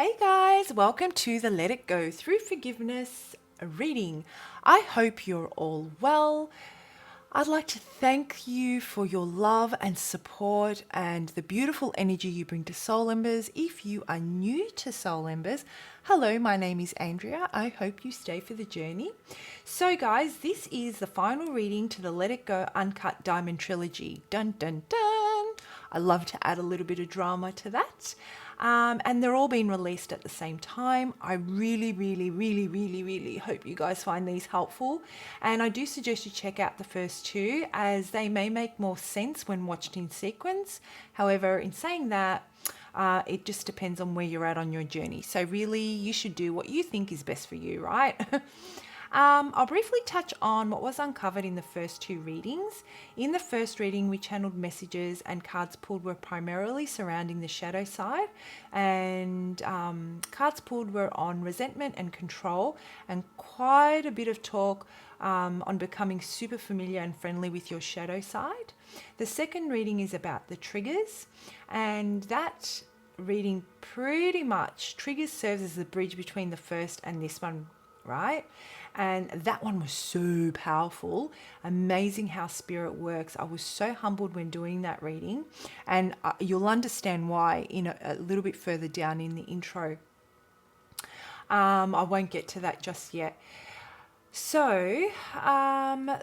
Hey guys, welcome to the Let It Go Through Forgiveness reading. I hope you're all well. I'd like to thank you for your love and support and the beautiful energy you bring to Soul Embers. If you are new to Soul Embers, hello, my name is Andrea. I hope you stay for the journey. So guys, this is the final reading to the Let It Go Uncut Diamond Trilogy. Dun dun dun! I love to add a little bit of drama to that. And they're all being released at the same time. I really hope you guys find these helpful. And I do suggest you check out the first two as they may make more sense when watched in sequence. However, in saying that, it just depends on where you're at on your journey. So really, you should do what you think is best for you, right? I'll briefly touch on what was uncovered in the first two readings. In the first reading, we channeled messages and cards pulled were primarily surrounding the shadow side, and cards pulled were on resentment and control, and quite a bit of talk on becoming super familiar and friendly with your shadow side. The second reading is about the triggers, and that reading pretty much triggers serves as the bridge between the first and this one, right? And that one was so powerful. Amazing how spirit works. I was so humbled when doing that reading, and you'll understand why in a little bit further down in the intro. I won't get to that just yet. So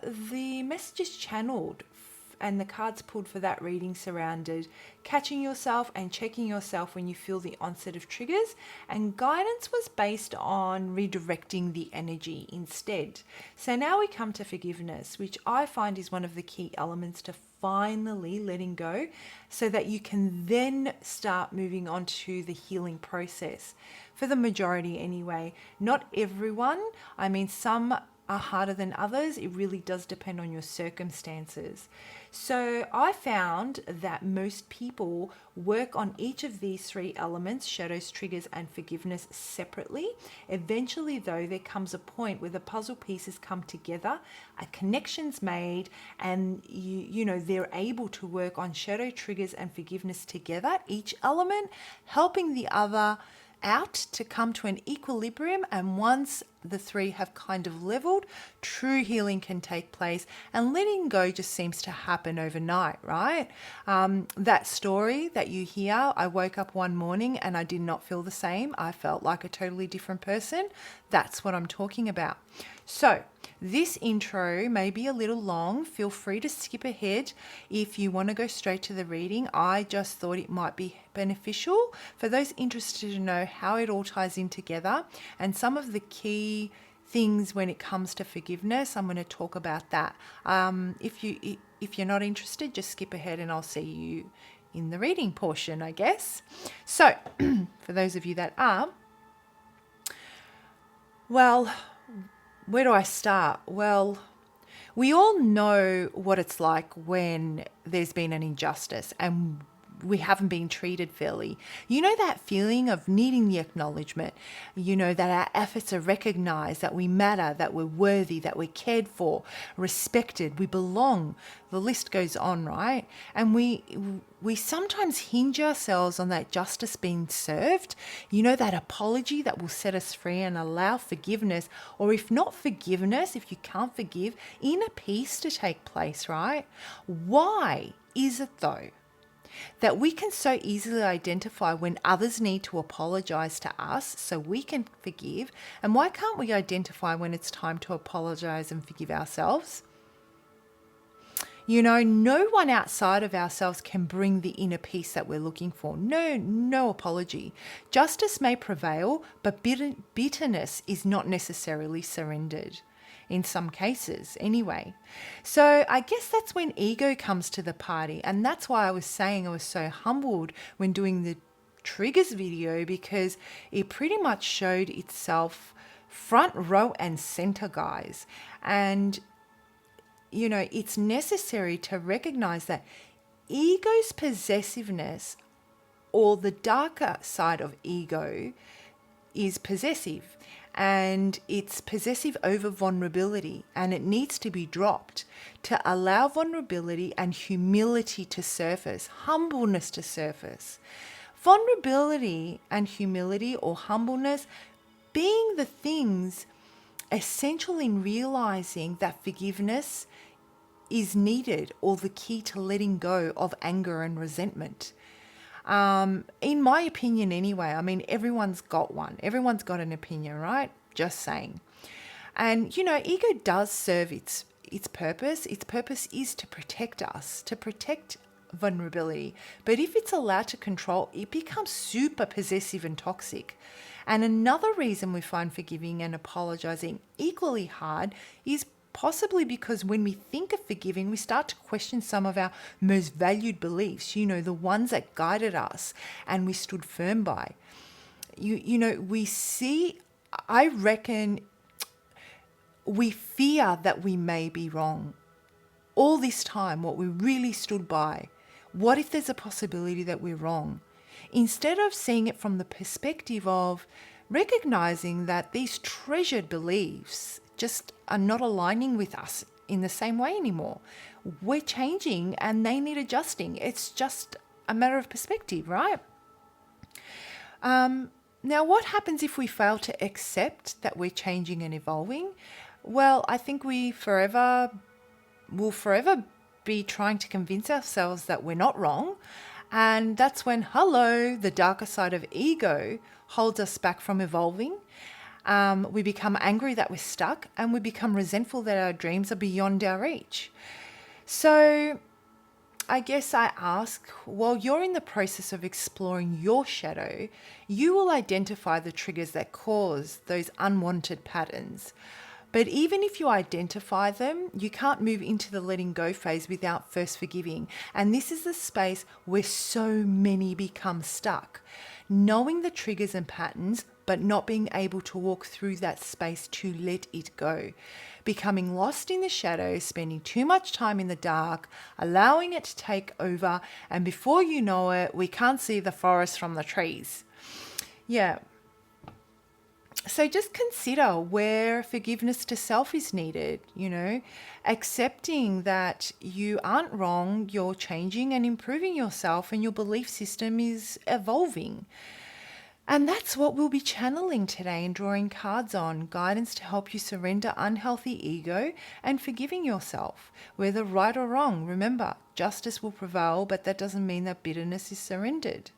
the messages channeled and the cards pulled for that reading surrounded catching yourself and checking yourself when you feel the onset of triggers, and guidance was based on redirecting the energy instead. So now we come to forgiveness, which I find is one of the key elements to finally letting go so that you can then start moving on to the healing process. For the majority anyway, not everyone. I mean, some are harder than others. It really does depend on your circumstances. So I found that most people work on each of these three elements, shadows, triggers, and forgiveness, separately. Eventually, though, there comes a point where the puzzle pieces come together, a connection's made, and you know they're able to work on shadow, triggers, and forgiveness together, each element helping the other out to come to an equilibrium. And once the three have kind of leveled, true healing can take place, and letting go just seems to happen overnight, right? That story that you hear, I woke up one morning and I did not feel the same. I felt like a totally different person. That's what I'm talking about. So this intro may be a little long. Feel free to skip ahead if you want to go straight to the reading. I just thought it might be beneficial for those interested to know how it all ties in together and some of the key things when it comes to forgiveness. I'm going to talk about that. If you're not interested, just skip ahead and I'll see you in the reading portion, I guess. So for those of you that are, well, where do I start? Well, we all know what it's like when there's been an injustice and we haven't been treated fairly. You know that feeling of needing the acknowledgement, you know, that our efforts are recognized, that we matter, that we're worthy, that we're cared for, respected, we belong. The list goes on, right? And we sometimes hinge ourselves on that justice being served, you know, that apology that will set us free and allow forgiveness, or if not forgiveness, if you can't forgive, inner peace to take place, right? Why is it though that we can so easily identify when others need to apologize to us so we can forgive? And why can't we identify when it's time to apologize and forgive ourselves? You know, no one outside of ourselves can bring the inner peace that we're looking for. No apology. Justice may prevail, but bitterness is not necessarily surrendered. In some cases, anyway. So I guess that's when ego comes to the party. And that's why I was saying I was so humbled when doing the triggers video, because it pretty much showed itself front row and center, guys. And, you know, it's necessary to recognize that ego's possessiveness, or the darker side of ego, is possessive. And it's possessive over vulnerability, and it needs to be dropped to allow vulnerability and humility to surface, humbleness to surface. Vulnerability and humility or humbleness being the things essential in realizing that forgiveness is needed, or the key to letting go of anger and resentment. In my opinion anyway, I mean, everyone's got one. Everyone's got an opinion, right? Just saying. And, ego does serve its purpose. Its purpose is to protect us, to protect vulnerability. But if it's allowed to control, it becomes super possessive and toxic. And another reason we find forgiving and apologizing equally hard is possibly because when we think of forgiving, we start to question some of our most valued beliefs, the ones that guided us and we stood firm by. I reckon we fear that we may be wrong. All this time, what we really stood by, what if there's a possibility that we're wrong? Instead of seeing it from the perspective of recognizing that these treasured beliefs just are not aligning with us in the same way anymore. We're changing and they need adjusting. It's just a matter of perspective, right? Now, what happens if we fail to accept that we're changing and evolving? Well, I think will forever be trying to convince ourselves that we're not wrong. And that's when, the darker side of ego holds us back from evolving. We become angry that we're stuck, and we become resentful that our dreams are beyond our reach. So I guess I ask, while you're in the process of exploring your shadow, you will identify the triggers that cause those unwanted patterns. But even if you identify them, you can't move into the letting go phase without first forgiving. And this is the space where so many become stuck. Knowing the triggers and patterns, but not being able to walk through that space to let it go. Becoming lost in the shadows, spending too much time in the dark, allowing it to take over, and before you know it, we can't see the forest from the trees. Yeah. So just consider where forgiveness to self is needed, accepting that you aren't wrong, you're changing and improving yourself, and your belief system is evolving. And that's what we'll be channeling today and drawing cards on, guidance to help you surrender unhealthy ego and forgiving yourself, whether right or wrong. Remember, justice will prevail, but that doesn't mean that bitterness is surrendered.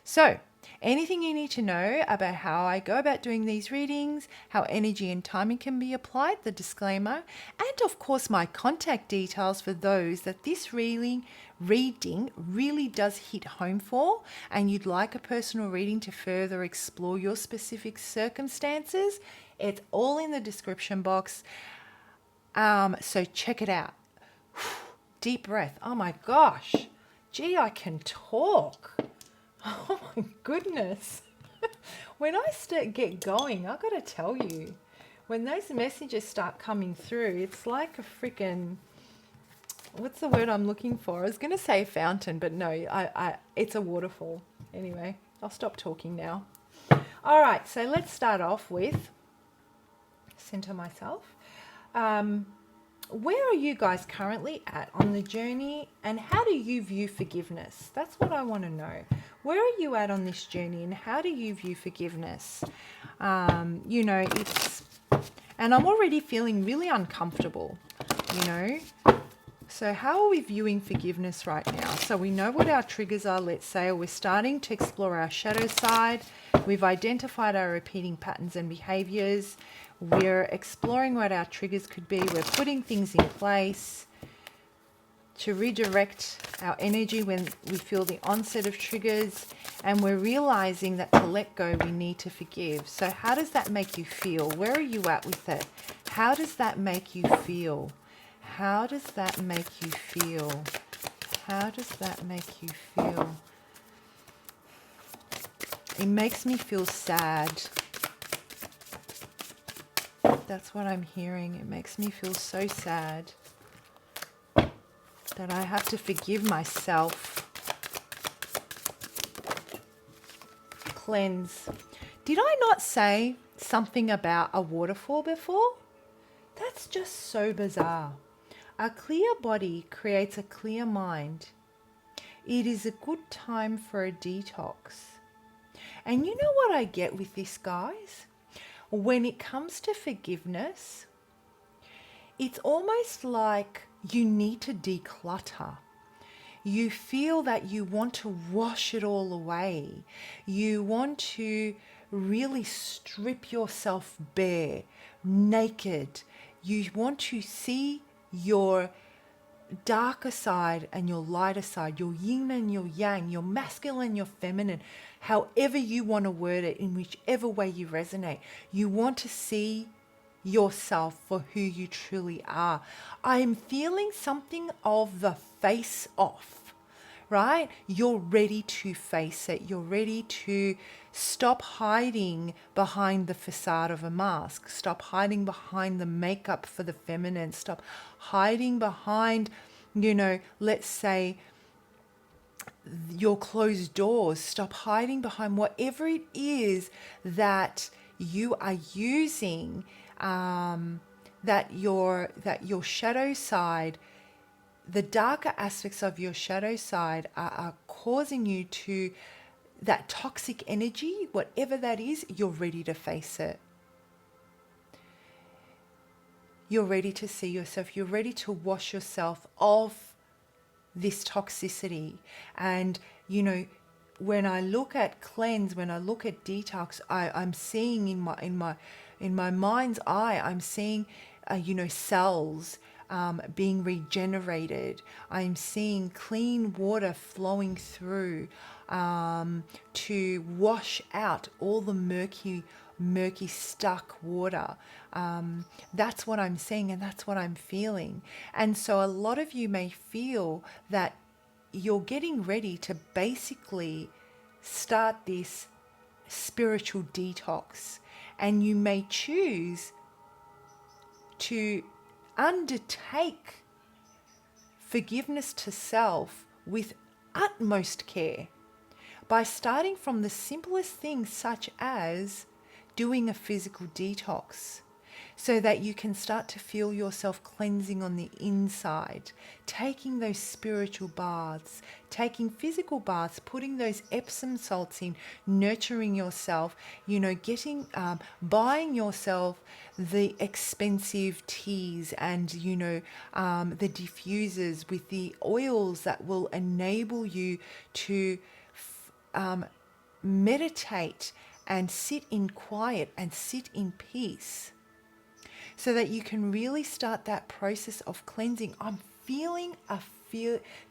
So, anything you need to know about how I go about doing these readings, how energy and timing can be applied, the disclaimer, and of course my contact details for those that this reading really does hit home for, and you'd like a personal reading to further explore your specific circumstances, it's all in the description box. So check it out. Deep breath. Oh my gosh. Gee, I can talk. Oh my goodness. When I get going, I gotta tell you, when those messages start coming through, it's like a freaking, what's the word I'm looking for? I was gonna say fountain, but no, it's a waterfall. Anyway, I'll stop talking now. All right, so let's start off with center myself. Where are you guys currently at on the journey, and how do you view forgiveness? That's what I want to know. Where are you at on this journey, and how do you view forgiveness? And I'm already feeling really uncomfortable, So how are we viewing forgiveness right now? So we know what our triggers are, let's say, or we're starting to explore our shadow side. We've identified our repeating patterns and behaviors. We're exploring what our triggers could be. We're putting things in place to redirect our energy when we feel the onset of triggers. And we're realizing that to let go, we need to forgive. So how does that make you feel? Where are you at with it? How does that make you feel? How does that make you feel? How does that make you feel? It makes me feel sad. That's what I'm hearing. It makes me feel so sad that I have to forgive myself. Cleanse. Did I not say something about a waterfall before? That's just so bizarre. A clear body creates a clear mind. it is a good time for a detox. And you know what I get with this, guys? When it comes to forgiveness, it's almost like you need to declutter. You feel that you want to wash it all away. You want to really strip yourself bare, naked. You want to see your darker side and your lighter side, your yin and your yang, your masculine and your feminine, however you want to word it, in whichever way you resonate. You want to see yourself for who you truly are. I am feeling something of the face off, right? You're ready to face it. You're ready to stop hiding behind the facade of a mask. Stop hiding behind the makeup for the feminine. Stop hiding behind, let's say, your closed doors. Stop hiding behind whatever it is that you are using, that your shadow side, the darker aspects of your shadow side are causing you to that toxic energy, whatever that is. You're ready to face it. You're ready to see yourself. You're ready to wash yourself of this toxicity. And, when I look at cleanse, when I look at detox, I'm seeing in my mind's eye, I'm seeing, cells being regenerated. I'm seeing clean water flowing through to wash out all the murky stuck water. That's what I'm seeing, and that's what I'm feeling. And so a lot of you may feel that you're getting ready to basically start this spiritual detox, and you may choose to undertake forgiveness to self with utmost care by starting from the simplest things, such as doing a physical detox, so that you can start to feel yourself cleansing on the inside, taking those spiritual baths, taking physical baths, putting those Epsom salts in, nurturing yourself, buying yourself the expensive teas and, the diffusers with the oils that will enable you to meditate and sit in quiet and sit in peace, so that you can really start that process of cleansing. I'm feeling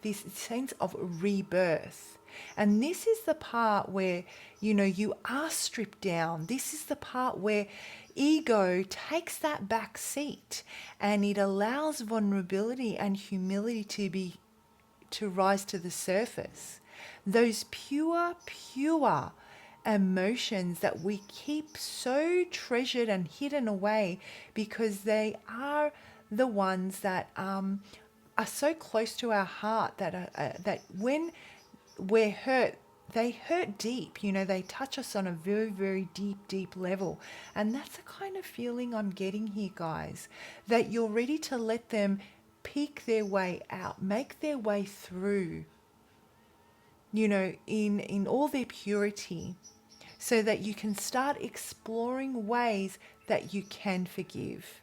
this sense of rebirth. And this is the part where, you are stripped down. This is the part where ego takes that back seat, and it allows vulnerability and humility to rise to the surface. Those pure emotions that we keep so treasured and hidden away, because they are the ones that are so close to our heart, that when we're hurt, they hurt deep. They touch us on a very, very deep level. And that's the kind of feeling I'm getting here, guys, that you're ready to let them peek their way out, make their way through, in all their purity, so that you can start exploring ways that you can forgive.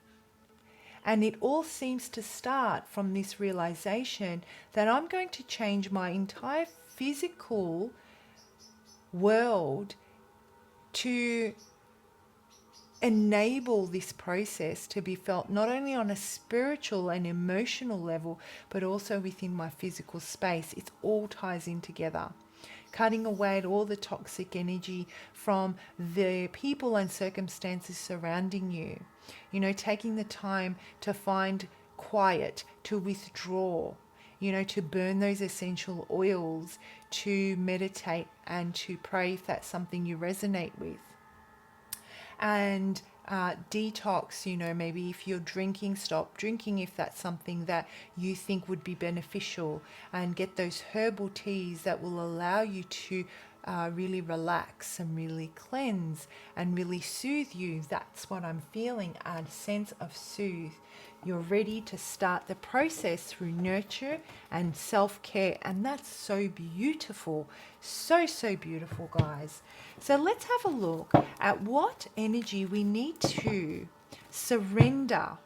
And it all seems to start from this realization that I'm going to change my entire physical world to enable this process to be felt not only on a spiritual and emotional level, but also within my physical space. It all ties in together. Cutting away at all the toxic energy from the people and circumstances surrounding you. Taking the time to find quiet, to withdraw, to burn those essential oils, to meditate and to pray if that's something you resonate with. And detox, maybe if you're drinking, stop drinking if that's something that you think would be beneficial, and get those herbal teas that will allow you to really relax and really cleanse and really soothe you. That's what I'm feeling, a sense of soothe. you're ready to start the process through nurture and self-care. And that's so beautiful. So, so beautiful, guys. So let's have a look at what energy we need to surrender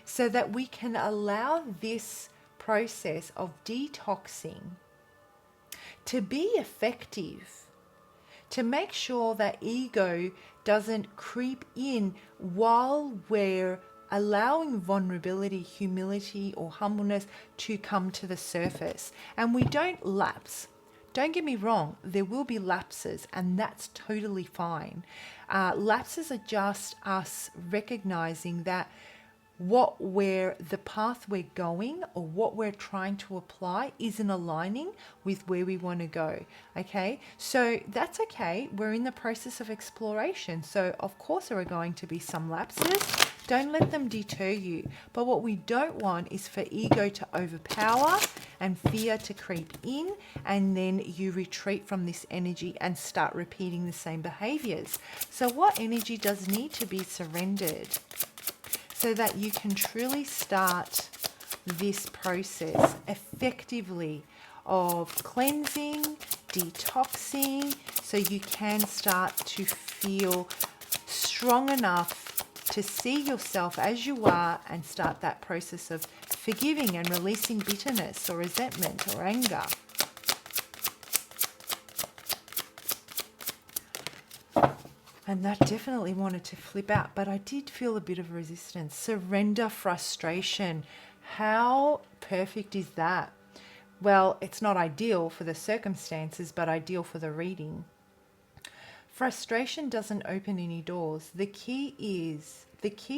so that we can allow this process of detoxing to be effective, to make sure that ego doesn't creep in while we're allowing vulnerability, humility, or humbleness to come to the surface. And we don't lapse. Don't get me wrong, there will be lapses, and that's totally fine. Lapses are just us recognizing that the path we're going or what we're trying to apply isn't aligning with where we want to go. Okay, so that's okay. We're in the process of exploration, so of course there are going to be some lapses. Don't let them deter you. But what we don't want is for ego to overpower and fear to creep in, and then you retreat from this energy and start repeating the same behaviors. So what energy does need to be surrendered so that you can truly start this process effectively of cleansing, detoxing, so you can start to feel strong enough to see yourself as you are and start that process of forgiving and releasing bitterness or resentment or anger. And that definitely wanted to flip out, but I did feel a bit of resistance. Surrender frustration. How perfect is that? Well, it's not ideal for the circumstances, but ideal for the reading. Frustration doesn't open any doors. The key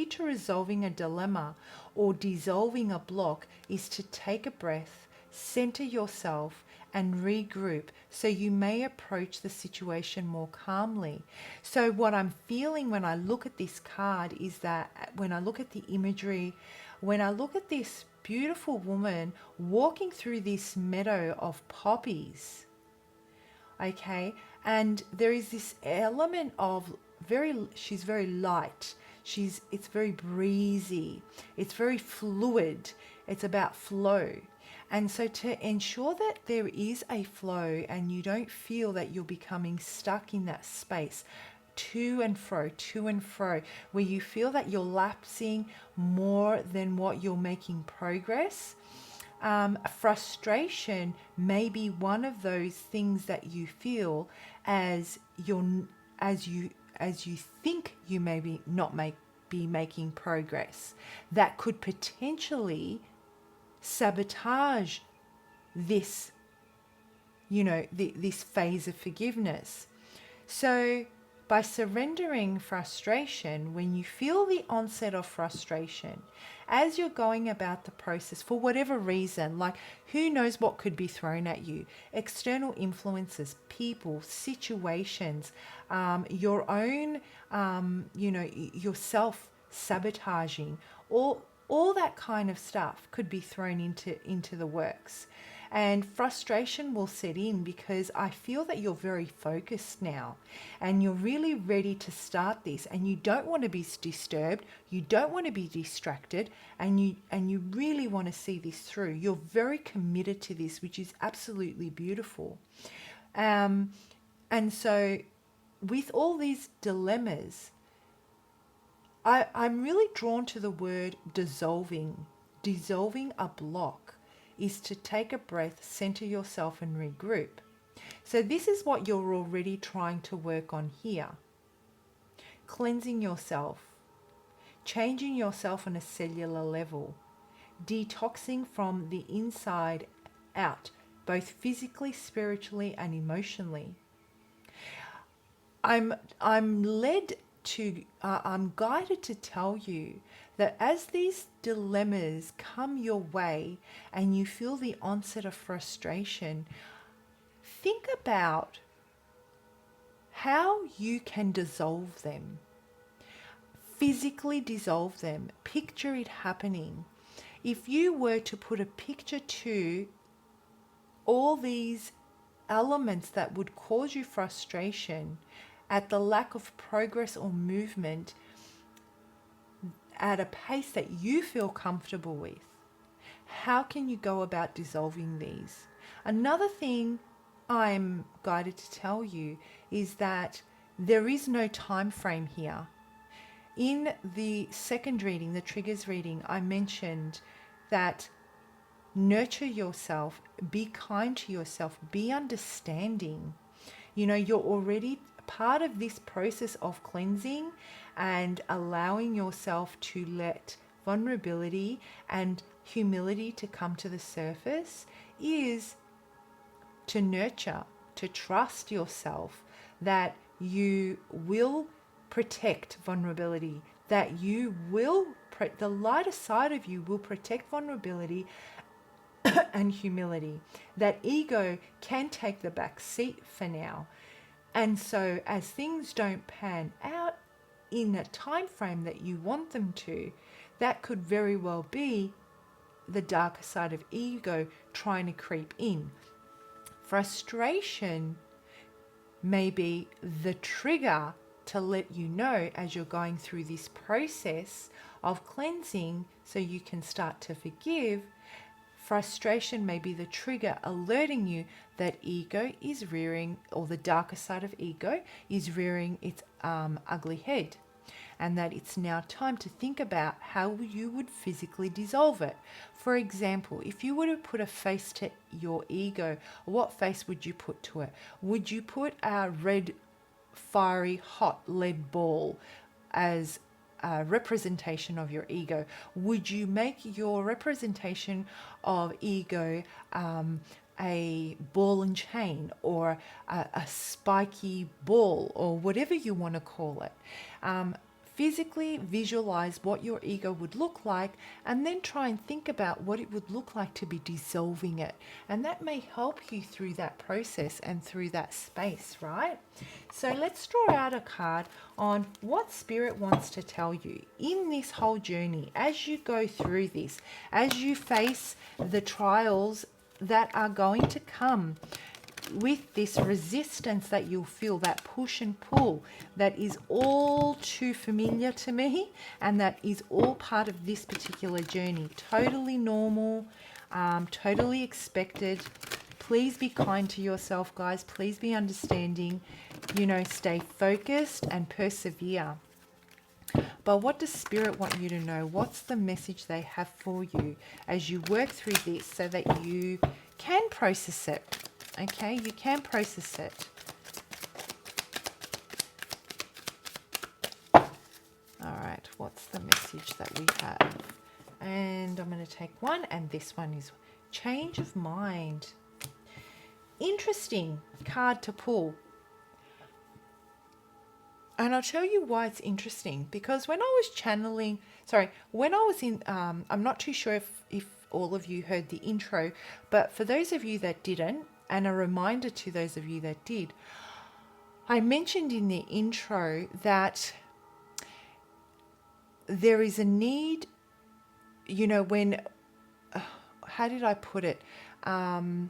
to resolving a dilemma or dissolving a block is to take a breath, center yourself, and regroup so you may approach the situation more calmly. So what I'm feeling when I look at this card is that when I look at the imagery, when I look at this beautiful woman walking through this meadow of poppies, okay, and there is this element of she's very light. It's very breezy. It's very fluid. It's about flow. And so to ensure that there is a flow and you don't feel that you're becoming stuck in that space, to and fro, where you feel that you're lapsing more than what you're making progress, frustration may be one of those things that you feel as you think you maybe not be making progress, that could potentially sabotage this, this phase of forgiveness. So by surrendering frustration, when you feel the onset of frustration, as you're going about the process for whatever reason, like who knows what could be thrown at you, external influences, people, situations, your own, yourself sabotaging, all that kind of stuff could be thrown into the works. And frustration will set in because I feel that you're very focused now and you're really ready to start this, and you don't want to be disturbed, you don't want to be distracted, and you really want to see this through. You're very committed to this, which is absolutely beautiful. And so with all these dilemmas, I'm really drawn to the word dissolving. Dissolving a block is to take a breath, center yourself, and regroup. So this is what you're already trying to work on here. Cleansing yourself, changing yourself on a cellular level, detoxing from the inside out, both physically, spiritually, and emotionally. I'm guided to tell you that as these dilemmas come your way and you feel the onset of frustration, think about how you can dissolve them. Physically dissolve them. Picture it happening. If you were to put a picture to all these elements that would cause you frustration at the lack of progress or movement, at a pace that you feel comfortable with. How can you go about dissolving these? Another thing I'm guided to tell you is that there is no time frame here. In the second reading, the triggers reading, I mentioned that nurture yourself, be kind to yourself, be understanding. You know, you're already part of this process of cleansing and allowing yourself to let vulnerability and humility to come to the surface is to nurture, to trust yourself that you will protect vulnerability, that you will, the lighter side of you will protect vulnerability and humility, that ego can take the back seat for now. And so as things don't pan out in a time frame that you want them to, that could very well be the darker side of ego trying to creep in. Frustration may be the trigger to let you know as you're going through this process of cleansing so you can start to forgive. Frustration may be the trigger alerting you that ego is rearing, or the darker side of ego is rearing its ugly head, and that it's now time to think about how you would physically dissolve it. For example, if you were to put a face to your ego, what face would you put to it? Would you put a red, fiery, hot lead ball as a representation of your ego? Would you make your representation of ego a ball and chain, or a spiky ball, or whatever you want to call it? Physically visualize what your ego would look like, and then try and think about what it would look like to be dissolving it. And that may help you through that process and through that space, right? So let's draw out a card on what Spirit wants to tell you in this whole journey as you go through this, as you face the trials that are going to come with this resistance that you'll feel, that push and pull that is all too familiar to me, and that is all part of this particular journey. Totally normal, totally expected. Please be kind to yourself, guys. Please be understanding. You know, stay focused and persevere. But what does Spirit want you to know? What's the message they have for you as you work through this so that you can process it? Okay, you can process it. All right, what's the message that we have? And I'm going to take one, and this one is change of mind. Interesting card to pull. And I'll tell you why it's interesting, because when I was channeling, when I was in, I'm not too sure if all of you heard the intro, but for those of you that didn't, and a reminder to those of you that did, I mentioned in the intro that there is a need, you know, when, how did I put it? That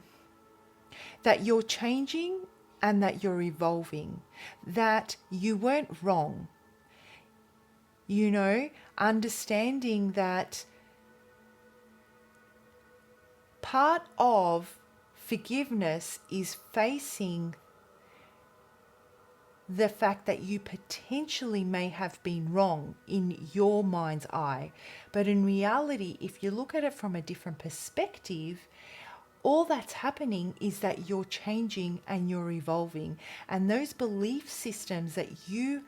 you're changing and that you're evolving, that you weren't wrong. You know, understanding that part of forgiveness is facing the fact that you potentially may have been wrong in your mind's eye. But in reality, if you look at it from a different perspective, all that's happening is that you're changing and you're evolving. And those belief systems that you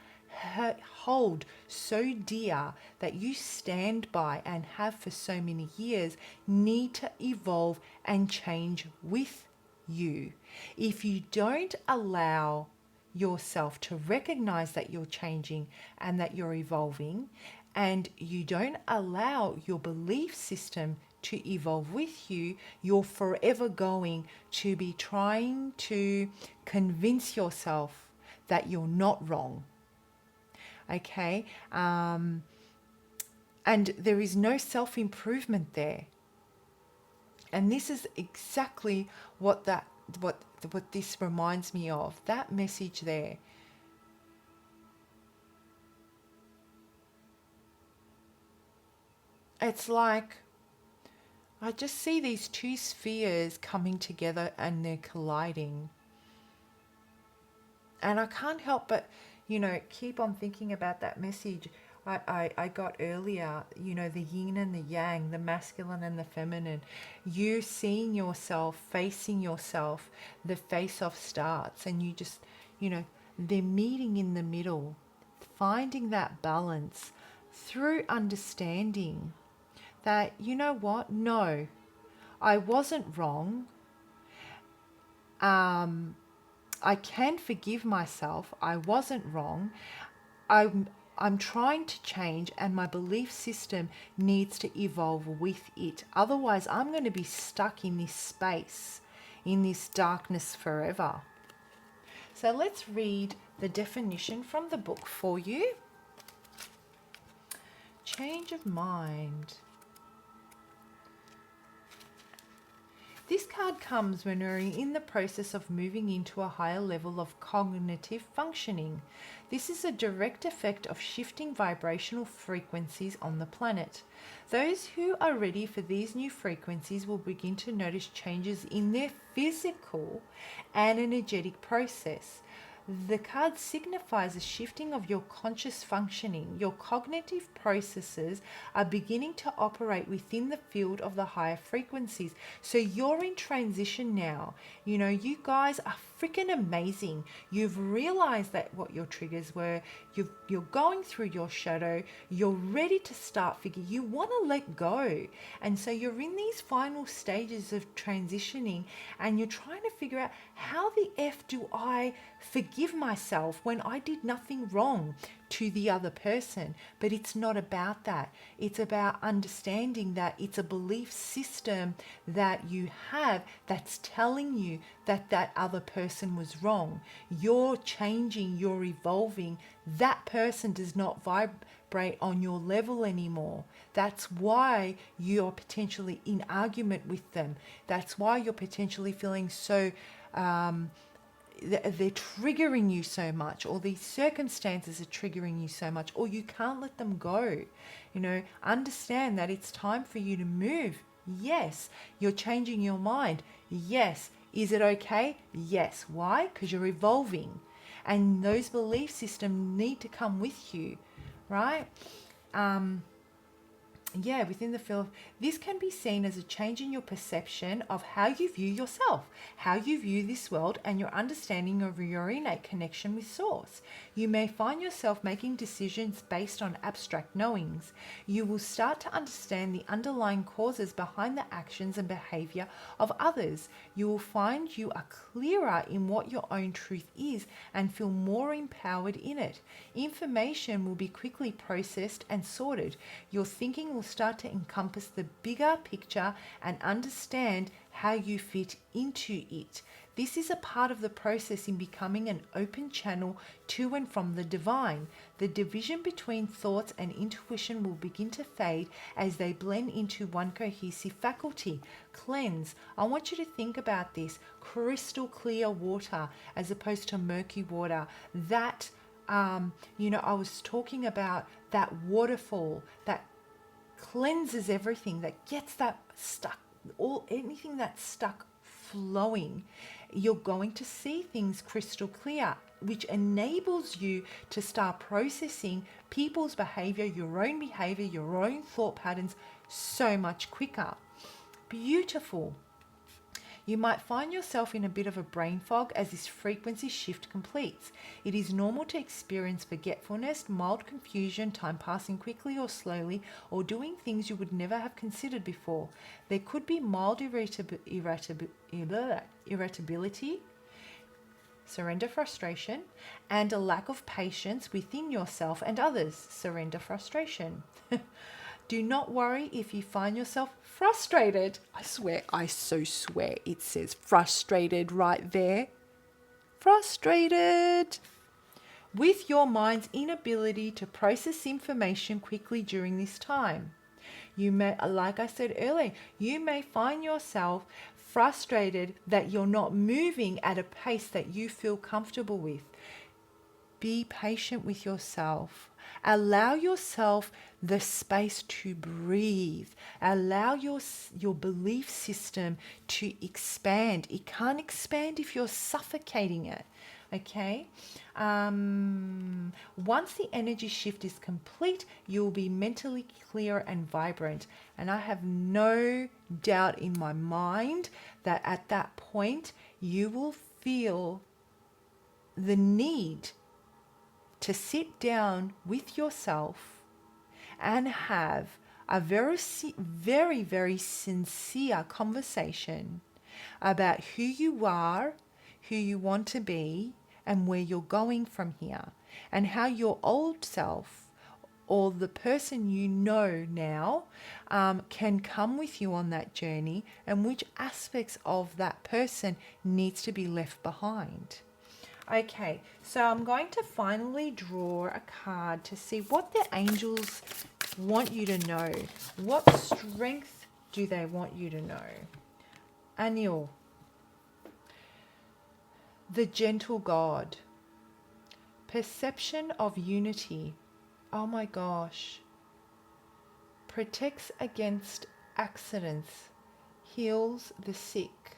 hold so dear, that you stand by and have for so many years, need to evolve and change with you. If you don't allow yourself to recognize that you're changing and that you're evolving, and you don't allow your belief system to evolve with you, you're forever going to be trying to convince yourself that you're not wrong. Okay? And there is no self-improvement there. And this is exactly what this reminds me of, that message there. it's like I just see these two spheres coming together and they're colliding. And I can't help but, keep on thinking about that message I got earlier, the yin and the yang, the masculine and the feminine. You seeing yourself, facing yourself, the face-off starts, and you just, they're meeting in the middle, finding that balance through understanding that, you know what, no, I wasn't wrong. I can forgive myself. I wasn't wrong. I'm trying to change, and my belief system needs to evolve with it. Otherwise, I'm going to be stuck in this space, in this darkness forever. So let's read the definition from the book for you. Change of mind. This card comes when we're in the process of moving into a higher level of cognitive functioning. This is a direct effect of shifting vibrational frequencies on the planet. Those who are ready for these new frequencies will begin to notice changes in their physical and energetic process. The card signifies a shifting of your conscious functioning. Your cognitive processes are beginning to operate within the field of the higher frequencies. So you're in transition now. You guys are freaking amazing. You've realized that what your triggers were. You're going through your shadow. You're ready to start figuring. You want to let go. And so you're in these final stages of transitioning, and you're trying to figure out, how the F do I forgive myself when I did nothing wrong to the other person? But it's not about that. It's about understanding that it's a belief system that you have that's telling you that that other person was wrong. You're changing, you're evolving. That person does not vibrate on your level anymore. That's why you're potentially in argument with them. That's why you're potentially feeling so they're triggering you so much, or these circumstances are triggering you so much, or you can't let them go. Understand that it's time for you to move. Yes. You're changing your mind. Yes. Is it okay? Yes. Why? Because you're evolving, and those belief systems need to come with you, right? Within the field, this can be seen as a change in your perception of how you view yourself, how you view this world, and your understanding of your innate connection with Source. You may find yourself making decisions based on abstract knowings. You will start to understand the underlying causes behind the actions and behavior of others. You will find you are clearer in what your own truth is and feel more empowered in it. Information will be quickly processed and sorted. Your thinking will start to encompass the bigger picture and understand how you fit into it. This is a part of the process in becoming an open channel to and from the divine. The division between thoughts and intuition will begin to fade as they blend into one cohesive faculty. Cleanse. I want you to think about this. Crystal clear water as opposed to murky water. That, I was talking about that waterfall that cleanses everything, that gets that stuck, anything that's stuck flowing. You're going to see things crystal clear, which enables you to start processing people's behavior, your own thought patterns so much quicker. Beautiful. You might find yourself in a bit of a brain fog as this frequency shift completes. It is normal to experience forgetfulness, mild confusion, time passing quickly or slowly, or doing things you would never have considered before. There could be mild irritability, surrender frustration, and a lack of patience within yourself and others, surrender frustration. Do not worry if you find yourself frustrated. I so swear it says frustrated right there. Frustrated. With your mind's inability to process information quickly during this time. You may, like I said earlier, you may find yourself frustrated that you're not moving at a pace that you feel comfortable with. Be patient with yourself. Allow yourself the space to breathe. Allow your belief system to expand. It can't expand if you're suffocating it. Okay? Once the energy shift is complete, you'll be mentally clear and vibrant. And I have no doubt in my mind that at that point, you will feel the need to sit down with yourself and have a very, very sincere conversation about who you are, who you want to be, and where you're going from here, and how your old self or the person you know now can come with you on that journey, and which aspects of that person needs to be left behind. Okay, so I'm going to finally draw a card to see what the angels want you to know. What strength do they want you to know? Anil, the gentle God, perception of unity. Oh my gosh. Protects against accidents, heals the sick.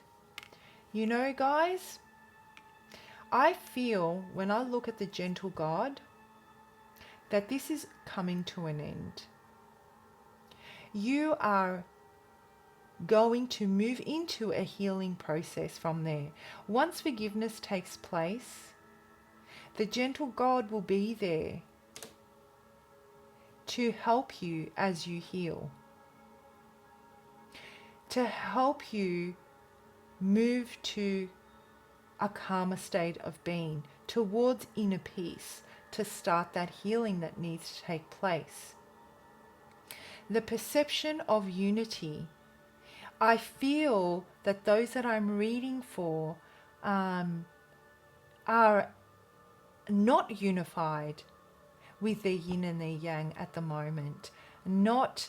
You know, guys, I feel when I look at the gentle God that this is coming to an end. You are going to move into a healing process from there. Once forgiveness takes place, the gentle God will be there to help you as you heal, to help you move to a calmer state of being, towards inner peace, to start that healing that needs to take place. The perception of unity. I feel that those that I'm reading for are not unified with their yin and their yang at the moment, not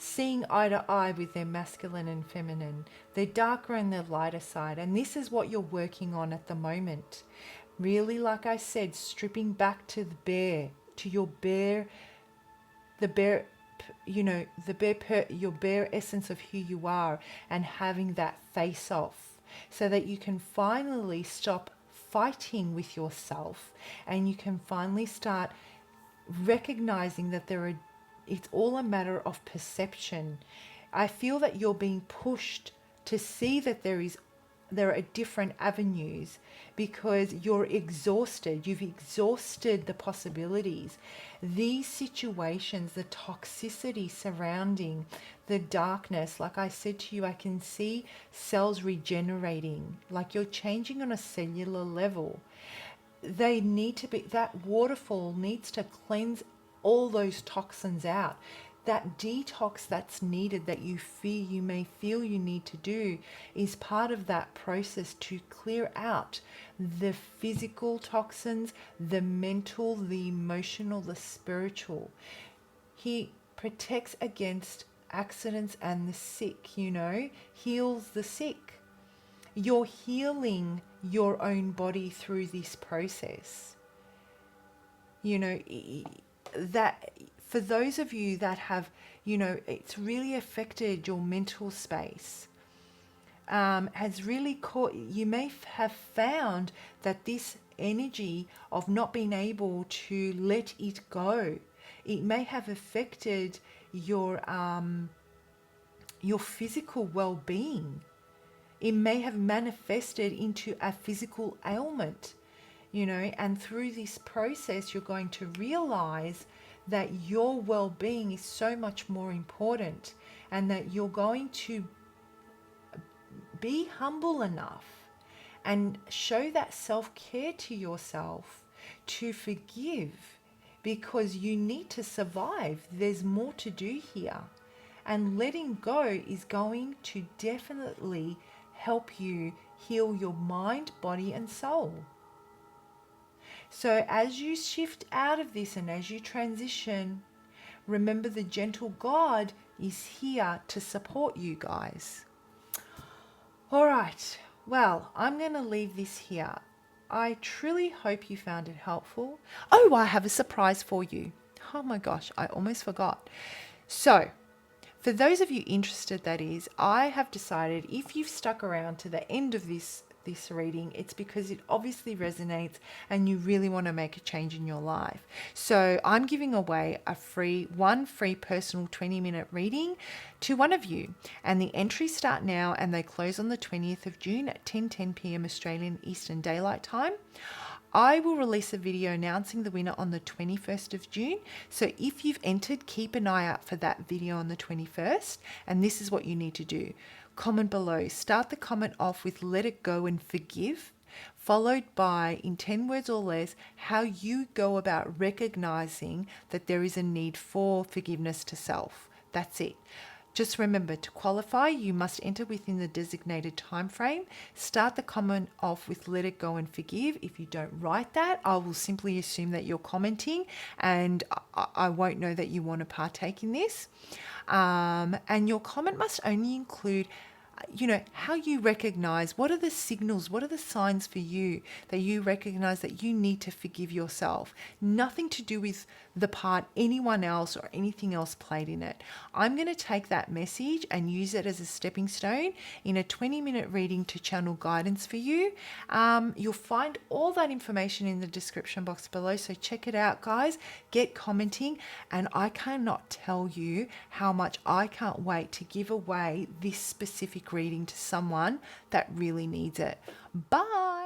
seeing eye to eye with their masculine and feminine, their darker and their lighter side. And this is what you're working on at the moment. Really, like I said, stripping back to the bare, to your bare, your bare essence of who you are, and having that face off so that you can finally stop fighting with yourself, and you can finally start recognizing that it's all a matter of perception. I feel that you're being pushed to see that there are different avenues because you're exhausted. You've exhausted the possibilities. These situations, the toxicity surrounding the darkness, like I said to you, I can see cells regenerating, like you're changing on a cellular level. They need to be, that waterfall needs to cleanse all those toxins out. That detox that's needed, that you may feel you need to do, is part of that process to clear out the physical toxins, the mental, the emotional, the spiritual. He protects against accidents and the sick, heals the sick. You're healing your own body through this process. That for those of you that have, it's really affected your mental space, has really caught, you may have found that this energy of not being able to let it go, it may have affected your physical well-being. It may have manifested into a physical ailment, and through this process, you're going to realize that your well-being is so much more important, and that you're going to be humble enough and show that self-care to yourself to forgive, because you need to survive. There's more to do here, and letting go is going to definitely help you heal your mind, body, and soul. So as you shift out of this and as you transition, remember the gentle God is here to support you guys. All right, well, I'm going to leave this here. I truly hope you found it helpful. Oh, I have a surprise for you. Oh my gosh, I almost forgot. So, for those of you interested, that is, I have decided if you've stuck around to the end of this reading, it's because it obviously resonates and you really want to make a change in your life. So I'm giving away one free personal 20-minute reading to one of you, and the entries start now and they close on the 20th of June at 10:10 p.m. Australian Eastern Daylight Time. I will release a video announcing the winner on the 21st of June. So if you've entered, keep an eye out for that video on the 21st. And this is what you need to do. Comment below. Start the comment off with "let it go and forgive," followed by, in 10 words or less, how you go about recognizing that there is a need for forgiveness to self. That's it. Just remember, to qualify, you must enter within the designated time frame. Start the comment off with "let it go and forgive." If you don't write that, I will simply assume that you're commenting and I won't know that you want to partake in this. And your comment must only include how you recognize, what are the signals, what are the signs for you that you recognize that you need to forgive yourself. Nothing to do with the part anyone else or anything else played in it. I'm going to take that message and use it as a stepping stone in a 20-minute reading to channel guidance for you. You'll find all that information in the description box below, so check it out, guys. Get commenting, and I cannot tell you how much I can't wait to give away this specific reading to someone that really needs it. Bye.